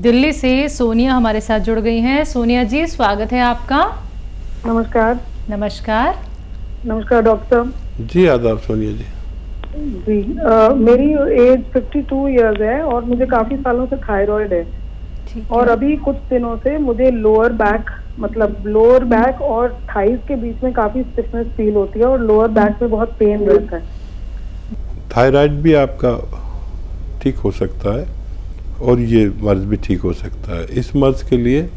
दिल्ली से सोनिया हमारे साथ जुड़ गई हैं। सोनिया जी, स्वागत है आपका। नमस्कार। नमस्कार। नमस्कार डॉक्टर जी। आदाब सोनिया जी। जी मेरी एज 52 इयर्स है और मुझे काफी सालों से थायराइड है। और अभी कुछ दिनों से मुझे लोअर बैक और थाइस के बीच में काफी स्टिफनेस फील होती है और लोअर बैक में बहुत पेन रहता है। थायराइड भी आपका ठीक हो सकता है और ये मर्ज भी ठीक हो सकता है। इस मर्ज के लिए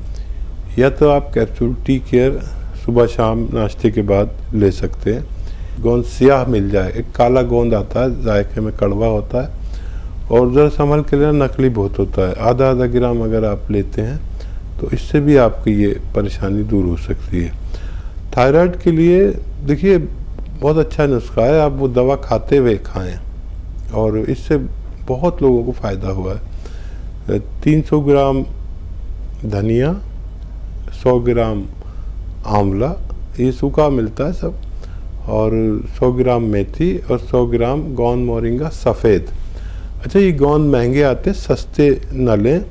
या तो आप कैप्सूल टी केयर सुबह शाम नाश्ते के बाद ले सकते हैं। गोंद स्याह मिल जाए, एक काला गोंद आता है, जायके में कड़वा होता है और ज़रा संभल के लेना, नकली बहुत होता है। आधा आधा ग्राम अगर आप लेते हैं तो इससे भी आपकी ये परेशानी दूर हो सकती है। थायराइड के लिए देखिए बहुत अच्छा नुस्खा है, आप वो दवा खाते हुए खाएं और इससे बहुत लोगों को फ़ायदा हुआ है। 300 ग्राम धनिया, 100 ग्राम आंवला, ये सूखा मिलता है सब, और 100 ग्राम मेथी और 100 ग्राम गोंद मोरिंगा सफ़ेद। अच्छा, ये गोंद महंगे आते, सस्ते न लें,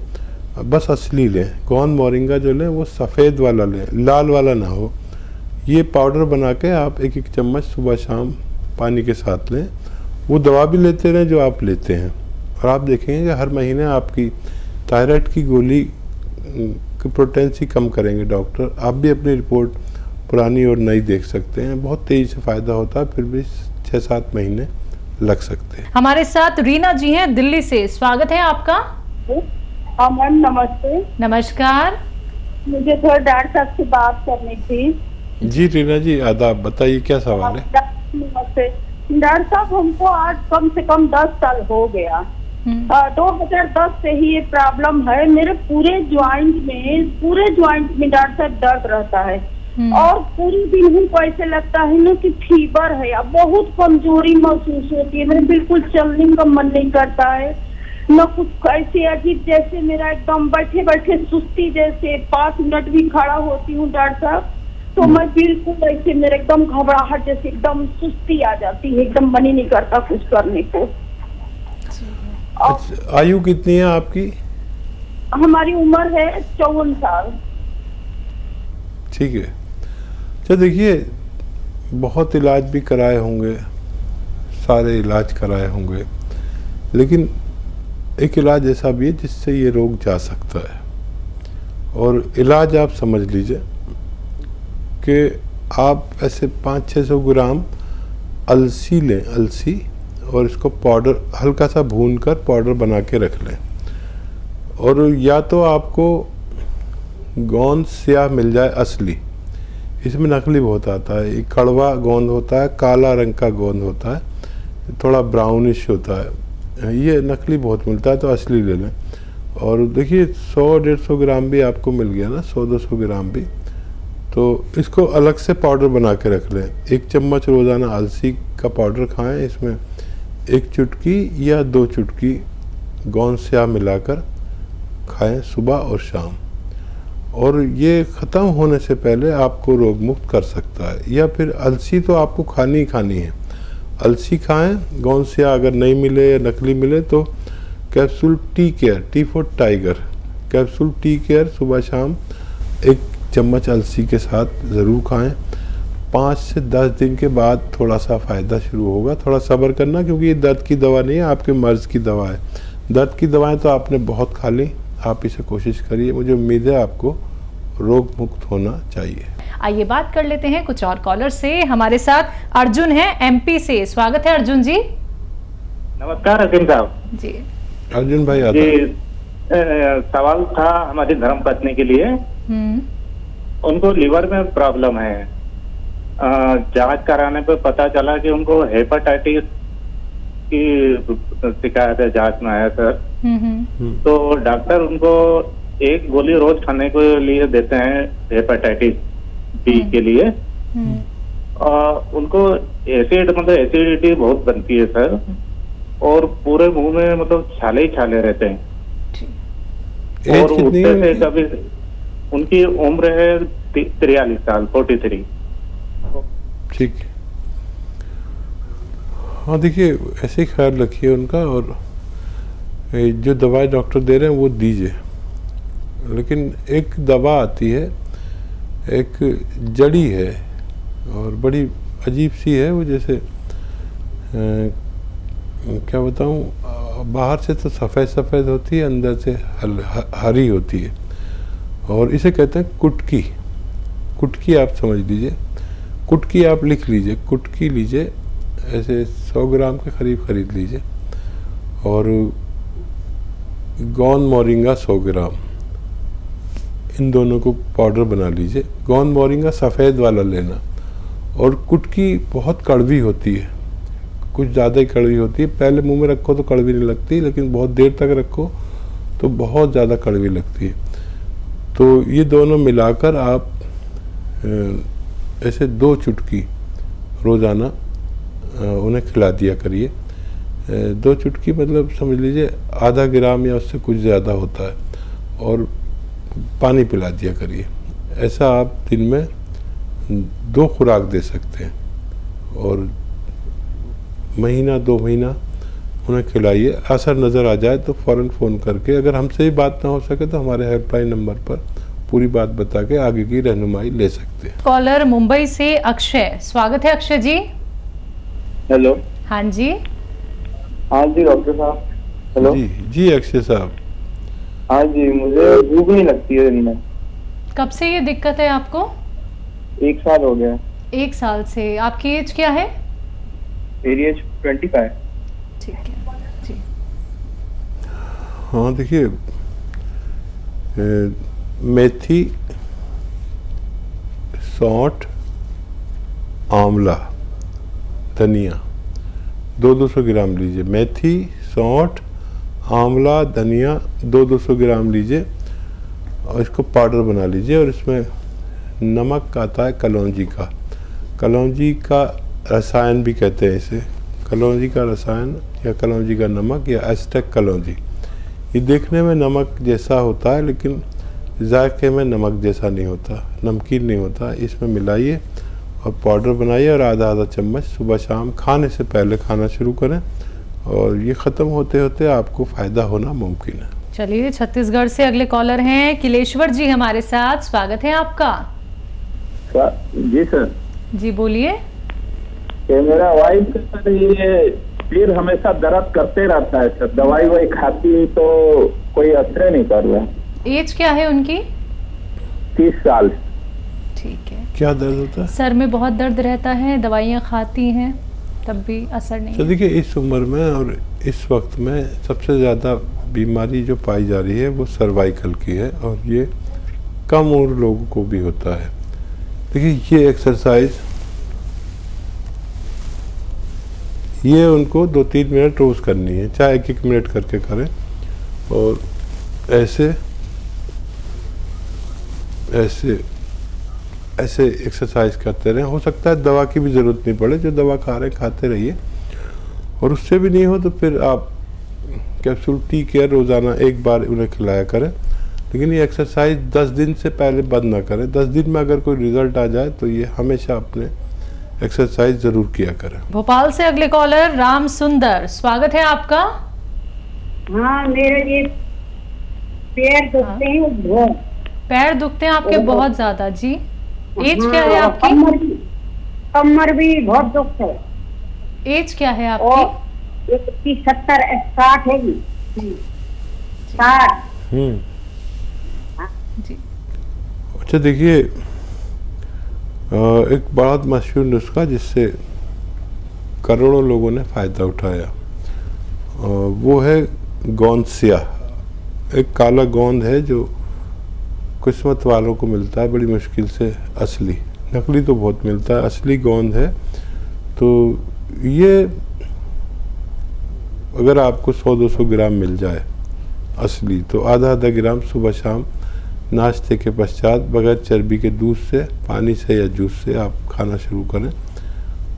बस असली लें। गोंद मोरिंगा जो लें वो सफ़ेद वाला लें, लाल वाला ना हो। ये पाउडर बना के आप एक एक चम्मच सुबह शाम पानी के साथ लें। वो दवा भी लेते रहें जो आप लेते हैं और आप देखेंगे कि हर महीने आपकी थायराइड की गोली की पोटेंसी कम करेंगे डॉक्टर। आप भी अपनी रिपोर्ट पुरानी और नई देख सकते हैं। बहुत तेज़ी से फ़ायदा होता है, फिर भी 6-7 महीने लग सकते हैं। हमारे साथ रीना जी हैं दिल्ली से, स्वागत है आपका। हाँ मैम, नमस्ते। नमस्कार। मुझे थोड़ा डॉक्टर साहब से बात करनी थी। जी रीना जी, आदाब, बताइए क्या सवाल है। नमस्ते डॉक्टर साहब, हमको आज कम से कम 10 साल हो गया। 2010 से ही ये प्रॉब्लम है। मेरे पूरे ज्वाइंट में डॉक्टर साहब दर्द रहता है और पूरे दिन ही को ऐसे लगता है ना कि फीवर है या बहुत कमजोरी महसूस होती है। मेरे बिल्कुल चलने का मन नहीं करता है, न कुछ ऐसे अजीब, जैसे मेरा एकदम बैठे बैठे सुस्ती, जैसे 5 मिनट भी खड़ा होती हूँ डॉक्टर साहब तो मैं बिल्कुल ऐसे, मेरे एकदम घबराहट जैसे, एकदम सुस्ती आ जाती है, एकदम मन ही नहीं करता कुछ करने को। अच्छा, आयु कितनी है आपकी? हमारी उम्र है 54 साल। ठीक है। अच्छा देखिए, बहुत इलाज भी कराए होंगे, सारे इलाज कराए होंगे, लेकिन एक इलाज ऐसा भी है जिससे ये रोग जा सकता है। और इलाज आप समझ लीजिए कि आप ऐसे 500-600 ग्राम अलसी लें, अलसी, और इसको पाउडर हल्का सा भून कर पाउडर बना के रख लें। और या तो आपको गोंद स्याह मिल जाए असली, इसमें नकली बहुत आता है। एक कड़वा गोंद होता है, काला रंग का गोंद होता है, थोड़ा ब्राउनिश होता है, ये नकली बहुत मिलता है, तो असली ले लें। और देखिए 100-150 ग्राम भी आपको मिल गया ना, 100-200 ग्राम भी, तो इसको अलग से पाउडर बना के रख लें। 1 चम्मच रोज़ाना अलसी का पाउडर खाएं, इसमें 1 चुटकी या 2 चुटकी गोंद स्याह मिलाकर खाएं सुबह और शाम। और ये ख़त्म होने से पहले आपको रोग मुक्त कर सकता है। या फिर अलसी तो आपको खानी ही खानी है, अलसी खाएं। गोंद स्याह अगर नहीं मिले या नकली मिले तो capsule tea care, T for tiger, capsule tea care सुबह शाम 1 चम्मच अलसी के साथ ज़रूर खाएं। 5 से 10 दिन के बाद थोड़ा सा फ़ायदा शुरू होगा। थोड़ा सब्र करना, क्योंकि ये दर्द की दवा नहीं है, आपके मर्ज़ की दवा है। दर्द की दवाएं तो आपने बहुत खा ली, आप इसे कोशिश करिए। मुझे उम्मीद है आपको रोग मुक्त होना चाहिए। आइए बात कर लेते हैं कुछ और कॉलर से। हमारे साथ अर्जुन है एमपी से, स्वागत है अर्जुन जी। नमस्कार हकीम साहब जी। अर्जुन भाई जी, सवाल था हमारी धर्मपत्नी के लिए। उनको लिवर में प्रॉब्लम है। जांच कराने पर पता चला कि उनको हेपेटाइटिस की शिकायत है, जांच में आया सर। तो डॉक्टर उनको एक गोली रोज खाने के लिए देते हैं हेपेटाइटिस बी के लिए। उनको एसिडिटी बहुत बनती है सर, और पूरे मुंह में मतलब छाले ही छाले रहते हैं। और उठते से कभी, उनकी उम्र है 43 साल, 43। ठीक। हाँ देखिए, ऐसे ही ख्याल रखिए उनका, और जो दवाई डॉक्टर दे रहे हैं वो दीजिए। लेकिन एक दवा आती है, एक जड़ी है और बड़ी अजीब सी है वो, जैसे क्या बताऊँ, बाहर से तो सफ़ेद सफ़ेद होती है, अंदर से हरी होती है और इसे कहते हैं कुटकी। कुटकी आप समझ लीजिए, कुटकी आप लिख लीजिए, कुटकी लीजिए, ऐसे 100 ग्राम के करीब खरीद लीजिए और गोंद मोरिंगा 100 ग्राम, इन दोनों को पाउडर बना लीजिए। गोंद मोरिंगा सफ़ेद वाला लेना। और कुटकी बहुत कड़वी होती है, कुछ ज़्यादा ही कड़वी होती है। पहले मुंह में रखो तो कड़वी नहीं लगती, लेकिन बहुत देर तक रखो तो बहुत ज़्यादा कड़वी लगती है। तो ये दोनों मिलाकर आप ऐसे 2 चुटकी रोज़ाना उन्हें खिला दिया करिए। 2 चुटकी मतलब समझ लीजिए आधा ग्राम या उससे कुछ ज़्यादा होता है, और पानी पिला दिया करिए। ऐसा आप दिन में 2 खुराक दे सकते हैं और महीना 2 महीना उन्हें खिलाइए। असर नज़र आ जाए तो फ़ौरन फ़ोन करके, अगर हमसे ही बात ना हो सके तो हमारे हेल्पलाइन नंबर पर पूरी बात बता के आगे की रहनुमाई ले सकते हैं। कॉलर मुंबई से अक्षय, स्वागत है अक्षय जी। हेलो। हाँ जी। हाँ जी डॉक्टर साहब। हेलो जी अक्षय साहब। हाँ जी, मुझे भूख नहीं लगती है दिन में। कब से ये दिक्कत है आपको? 1 साल हो गया। 1 साल से। आपकी एज क्या है? मेरी एज 25। ठीक है जी। हाँ देखिए, मेथी, सौंठ, आंवला, धनिया 200 ग्राम लीजिए। मेथी, सौंठ, आंवला, धनिया 200 ग्राम लीजिए और इसको पाउडर बना लीजिए। और इसमें नमक आता है कलौंजी का। कलौंजी का रसायन भी कहते हैं इसे, कलौंजी का रसायन या कलौंजी का नमक या एस्टेक कलौंजी। ये देखने में नमक जैसा होता है लेकिन जायके में नमक जैसा नहीं होता, नमकीन नहीं होता। इसमें मिलाइए और पाउडर बनाइए और आधा चम्मच सुबह शाम खाने से पहले खाना शुरू करें और ये ख़त्म होते होते आपको फ़ायदा होना मुमकिन है। चलिए, छत्तीसगढ़ से अगले कॉलर हैं किलेश्वर जी हमारे साथ, स्वागत है आपका। जी सर। जी बोलिए। मेरा वाइफ का सर ये सिर हमेशा दर्द करते रहता है सर, दवाई वही खाती तो कोई असर नहीं कर रहा। एज क्या है उनकी? 30 साल। ठीक है। क्या दर्द होता है? सर में बहुत दर्द रहता है, दवाइयाँ खाती हैं तब भी असर नहीं। तो देखिए, इस उम्र में और इस वक्त में सबसे ज़्यादा बीमारी जो पाई जा रही है वो सर्वाइकल की है और ये कम उम्र लोगों को भी होता है। देखिए, ये एक्सरसाइज ये उनको 2-3 मिनट रोज़ करनी है, चाहे 1-1 मिनट करके करें और ऐसे ऐसे ऐसे एक्सरसाइज करते रहें। हो सकता है दवा की भी ज़रूरत नहीं पड़े, जो दवा खा रहे खाते रहिए और उससे भी नहीं हो तो फिर आप कैप्सूल टी केयर रोज़ाना 1 बार उन्हें खिलाया करें। लेकिन ये एक्सरसाइज 10 दिन से पहले बंद ना करें। 10 दिन में अगर कोई रिजल्ट आ जाए तो ये हमेशा अपने एक्सरसाइज ज़रूर किया करें। भोपाल से अगले कॉलर राम सुंदर, स्वागत है आपका। हाँ, मेरे ये पैर दुखते हैं। पैर दुखते हैं आपके बहुत ज्यादा जी। एज क्या है आपकी? कमर भी बहुत दुख है। एज क्या है आपकी? 70-60 है जी। 60। जी। अच्छा देखिए, एक बहुत मशहूर नुस्खा जिससे करोड़ों लोगों ने फ़ायदा उठाया वो है गोंद स्याह। एक काला गोंद है जो किस्मत वालों को मिलता है बड़ी मुश्किल से, असली, नकली तो बहुत मिलता है, असली गोंद है। तो ये अगर आपको 100-200 ग्राम मिल जाए असली तो आधा ग्राम सुबह शाम नाश्ते के पश्चात बगैर चर्बी के दूध से, पानी से या जूस से आप खाना शुरू करें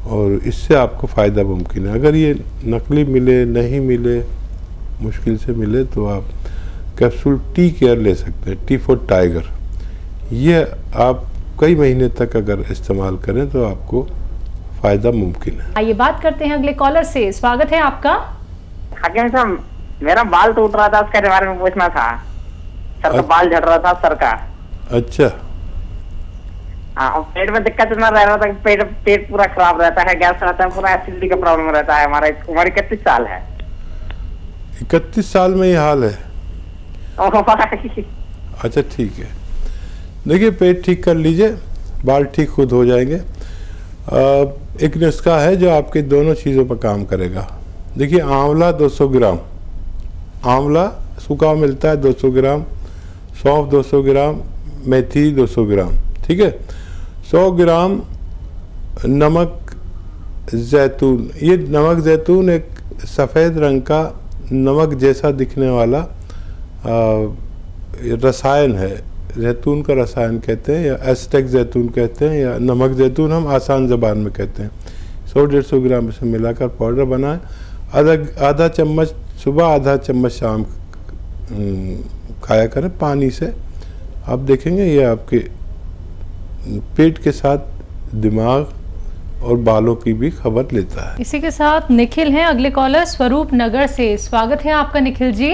और इससे आपको फ़ायदा मुमकिन है। अगर ये नकली मिले, नहीं मिले, मुश्किल से मिले तो आप कैप्सूल टी केयर ले सकते हैं, टी फॉर टाइगर। ये आप कई महीने तक अगर इस्तेमाल करें तो आपको फ़ायदा मुमकिन है। आइए बात करते हैं अगले कॉलर से, स्वागत है आपका। हाकिम साहब, मेरा बाल टूट रहा था, उसके बारे में पूछना था। सर का बाल झड़ रहा था सर का। अच्छा। हाँ, और पेट में दिक्कत इतना रह रहा था कि पेट पूरा खराब रहता है, गैस रहता है, पूरा एसिडिटी का प्रॉब्लम रहता है। हमारा उम्र 31 साल है। 31 साल में ये हाल है? अच्छा ठीक है, देखिए पेट ठीक कर लीजिए, बाल ठीक खुद हो जाएंगे। एक नुस्खा है जो आपके दोनों चीज़ों पर काम करेगा। देखिए आंवला 200 ग्राम, आंवला सूखा मिलता है 200 ग्राम, सौंफ 200 ग्राम, मेथी 200 ग्राम, ठीक है। 100 ग्राम नमक जैतून। ये नमक जैतून एक सफ़ेद रंग का नमक जैसा दिखने वाला रसायन है। जैतून का रसायन कहते हैं, या एस्टेक जैतून कहते हैं, या नमक जैतून हम आसान ज़बान में कहते हैं। 100-150 ग्राम इसे मिलाकर पाउडर बनाएं। आधा चम्मच सुबह, आधा चम्मच शाम खाया करें पानी से। आप देखेंगे ये आपके पेट के साथ दिमाग और बालों की भी खबर लेता है। इसी के साथ निखिल हैं अगले कॉलर स्वरूप नगर से। स्वागत है आपका निखिल जी।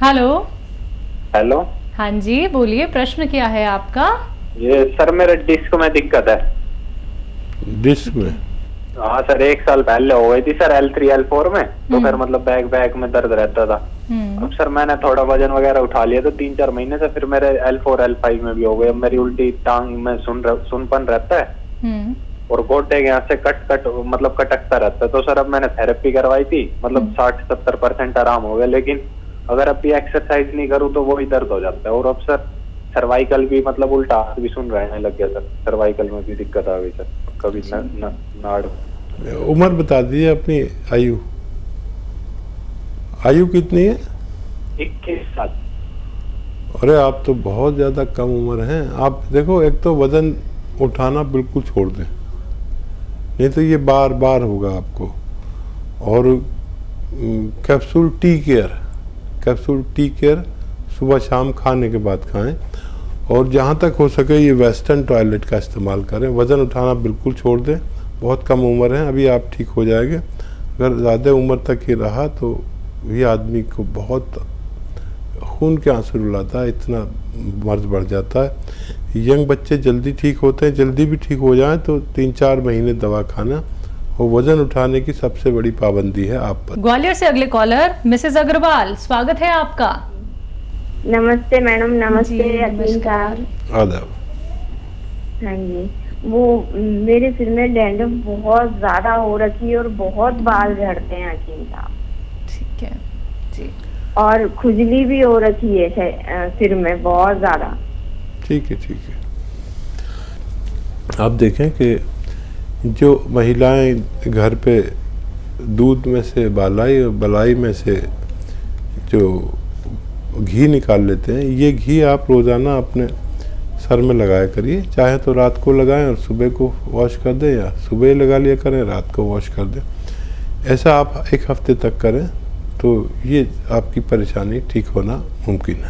हेलो। हेलो। हाँ जी बोलिए, प्रश्न क्या है आपका? ये सर मेरे डिस्क में दिक्कत है। डिस्क में? हाँ सर, 1 साल पहले हो गई थी सर L3 L4 में, तो फिर मतलब बैक में दर्द रहता था। अब सर मैंने थोड़ा वजन वगैरह उठा लिया तो 3-4 महीने से फिर मेरे L4 L5 में भी हो गए। अब मेरी उल्टी टांग में सुनपन रहता है और गोड्डे के यहाँ से मतलब कटकता रहता है। तो सर अब मैंने थेरेपी करवाई थी, मतलब 60-70% आराम हो गया, लेकिन अगर अब भी एक्सरसाइज नहीं करूँ तो वो ही दर्द हो जाता है। और अब सर सर्वाइकल भी मतलब उल्टा भी सुन रहने लग गया सर, सर्वाइकल में भी दिक्कत आ गई सर, कभी नाड़। उम्र बता दीजिए अपनी। आयु कितनी है? 21 साल। अरे आप तो बहुत ज़्यादा कम उम्र हैं। आप देखो, एक तो वजन उठाना बिल्कुल छोड़ दें, नहीं तो ये बार बार होगा आपको। और कैप्सूल टी केयर सुबह शाम खाने के बाद खाएं। और जहाँ तक हो सके ये वेस्टर्न टॉयलेट का इस्तेमाल करें। वज़न उठाना बिल्कुल छोड़ दें। बहुत कम उम्र है, अभी आप ठीक हो जाएंगे। अगर ज़्यादा उम्र तक ये रहा तो ये आदमी को बहुत खून के आंसू रुलाता है, इतना मर्ज बढ़ जाता है। यंग बच्चे जल्दी ठीक होते हैं, जल्दी भी ठीक हो जाएं तो 3-4 महीने दवा खाना। और वजन उठाने की सबसे बड़ी पाबंदी है आप पर। ग्वालियर से अगले कॉलर मिसेस अग्रवाल, स्वागत है आपका। नमस्ते मैडम। नमस्ते अजीमकार। आदाब। हाँ जी, वो मेरे सिर में डैंड्रफ बहुत ज्यादा हो रखी है और बहुत बाल झड़ते हैं अजीम साहब। ठीक है जी। और खुजली भी हो रखी है सिर में बहुत ज्यादा। ठीक है। आप देखें कि जो महिलाएं घर पे दूध में से बालाई और बलाई में से जो घी निकाल लेते हैं, ये घी आप रोज़ाना अपने सर में लगाया करिए। चाहे तो रात को लगाएं और सुबह को वॉश कर दें, या सुबह लगा लिया करें, रात को वॉश कर दें। ऐसा आप 1 हफ्ते तक करें तो ये आपकी परेशानी ठीक होना मुमकिन है।